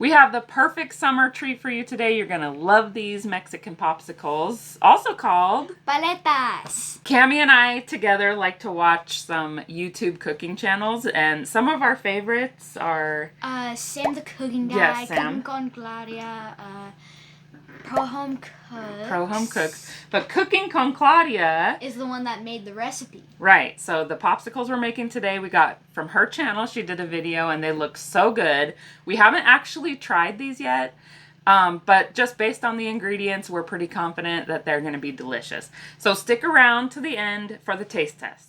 We have the perfect summer treat for you today. You're going to love these Mexican popsicles, also called paletas. Cami and I together like to watch some YouTube cooking channels, and some of our favorites are Sam the Cooking Guy, yes, Sam. Cooking con Claudia, Pro Home Cooks. Pro Home Cooks. But Cooking con Claudia is the one that made the recipe. Right. So the popsicles we're making today, we got from her channel. She did a video and they look so good. We haven't actually tried these yet, but just based on the ingredients, we're pretty confident that they're going to be delicious. So stick around to the end for the taste test.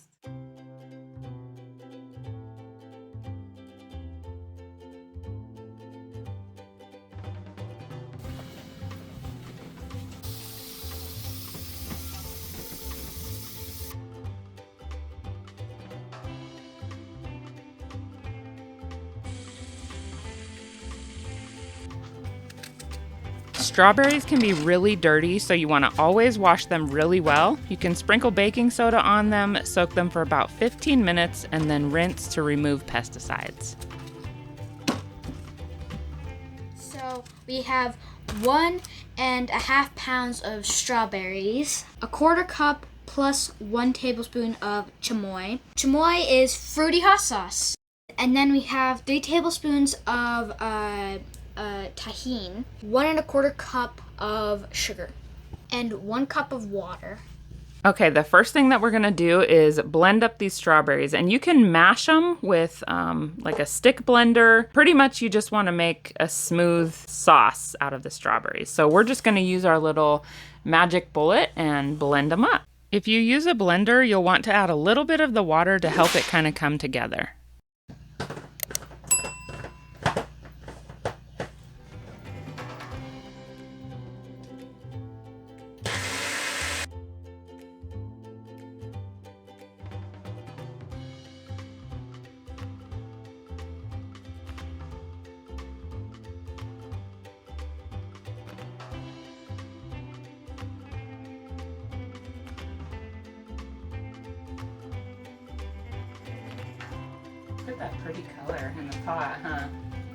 Strawberries can be really dirty, so you want to always wash them really well. You can sprinkle baking soda on them, soak them for about 15 minutes, and then rinse to remove pesticides. So we have 1.5 pounds of strawberries, a 1/4 cup plus 1 tablespoon of chamoy. Chamoy is fruity hot sauce. And then we have 3 tablespoons of tahine, 1.25 cup of sugar, and 1 cup of water. Okay, the first thing that we're gonna do is blend up these strawberries, and you can mash them with like a stick blender. Pretty much you just wanna make a smooth sauce out of the strawberries. So we're just gonna use our little magic bullet and blend them up. If you use a blender, you'll want to add a little bit of the water to help it kind of come together. Look at that pretty color in the pot, huh?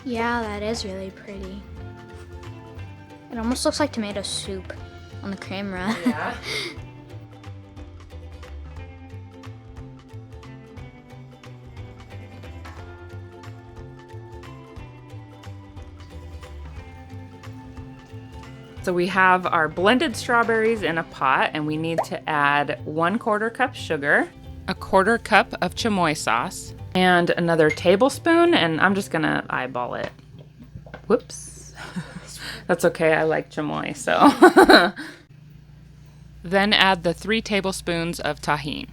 Yeah, that is really pretty. It almost looks like tomato soup on the camera. Yeah. So we have our blended strawberries in a pot, and we need to add 1/4 cup sugar, a 1/4 cup of chamoy sauce, and another tablespoon, and I'm just gonna eyeball it. Whoops. That's okay, I like chamoy, so. Then add the 3 tablespoons of tahine.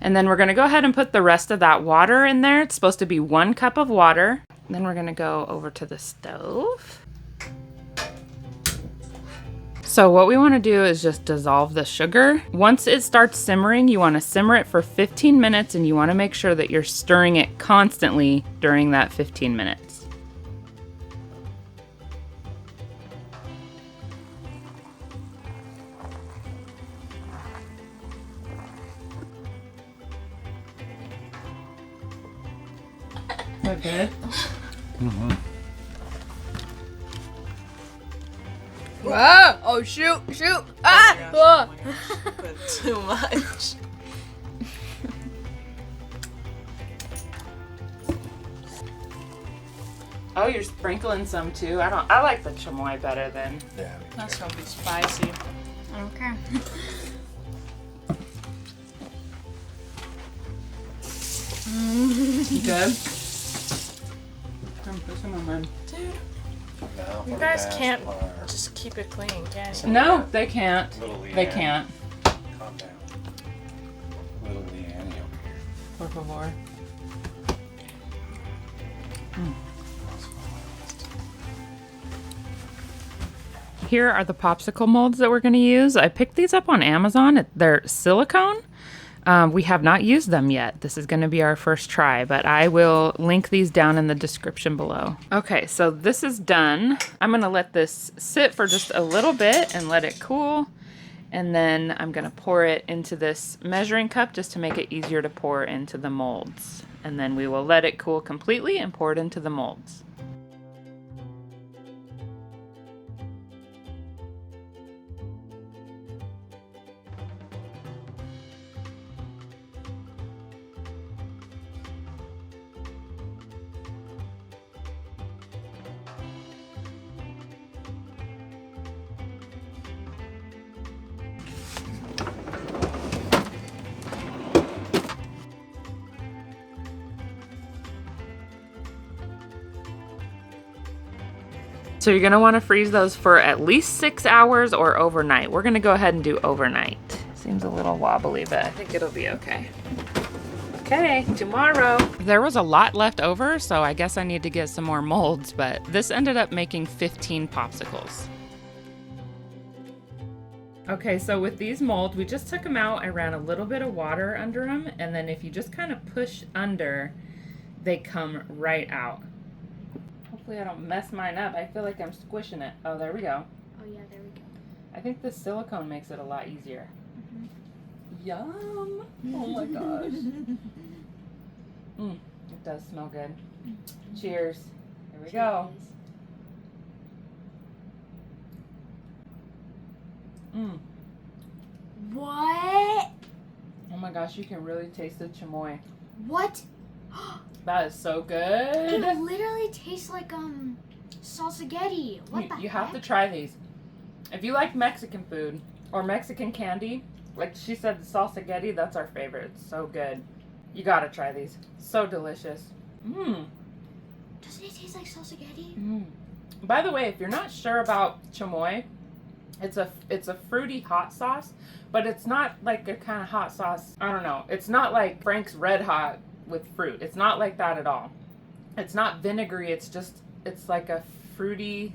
And then we're gonna go ahead and put the rest of that water in there. It's supposed to be 1 cup of water. Then we're gonna go over to the stove. So what we want to do is just dissolve the sugar. Once it starts simmering, you want to simmer it for 15 minutes, and you want to make sure that you're stirring it constantly during that 15 minutes. Okay. Mm-hmm. Whoa! Oh shoot! Ah! Oh too much. Oh, you're sprinkling some too. I like the chamoy better than. Yeah. That's gonna be spicy. Okay. You good? Come put some on mine. Dude, Now you for guys the can't best part. just keep it clean, can you? No, they can't. Little They Leanne. can't. Calm down. Little Leanne over here. Por favor. Here are the popsicle molds that we're going to use. I picked these up on Amazon. They're silicone. We have not used them yet. This is going to be our first try, but I will link these down in the description below. Okay, so this is done. I'm going to let this sit for just a little bit and let it cool. And then I'm going to pour it into this measuring cup just to make it easier to pour into the molds. And then we will let it cool completely and pour it into the molds. So you're gonna wanna freeze those for at least 6 hours or overnight. We're gonna go ahead and do overnight. Seems a little wobbly, but I think it'll be okay. Okay, tomorrow. There was a lot left over, so I guess I need to get some more molds, but this ended up making 15 popsicles. Okay, so with these molds, we just took them out. I ran a little bit of water under them, and then if you just kind of push under, they come right out. Hopefully I don't mess mine up. I feel like I'm squishing it. Oh, there we go. Oh yeah, there we go. I think the silicone makes it a lot easier. Yum! Oh my gosh. It does smell good. Cheers. Here we go. What? Oh my gosh, you can really taste the chamoy. What? That is so It good. literally tastes like salsaghetti. What the You have heck? to try these. If you like Mexican food or Mexican candy, like she said, the salsaghetti, that's our favorite. It's so good. You gotta try these. So delicious. Doesn't it taste like salsaghetti? By the way, if you're not sure about chamoy, it's a fruity hot sauce, but it's not like a kind of hot sauce. I don't know. It's not like Frank's Red Hot with fruit. It's not like that at all. It's not vinegary. It's like a fruity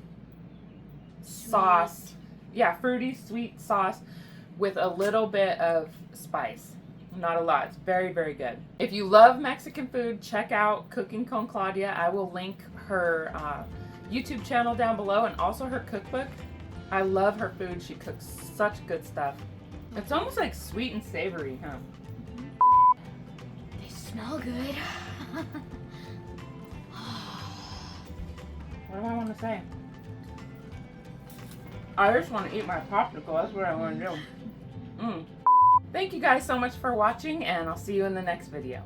sauce. Yeah, fruity sweet sauce with a little bit of spice. Not a lot. It's very, very good. If you love Mexican food, check out Cooking con Claudia. I will link her YouTube channel down below and also her cookbook. I love her food. She cooks such good stuff. It's almost like sweet and savory, huh? They smell good. What do I want to say? I just want to eat my popsicle. That's what I want to do. Thank you guys so much for watching, and I'll see you in the next video.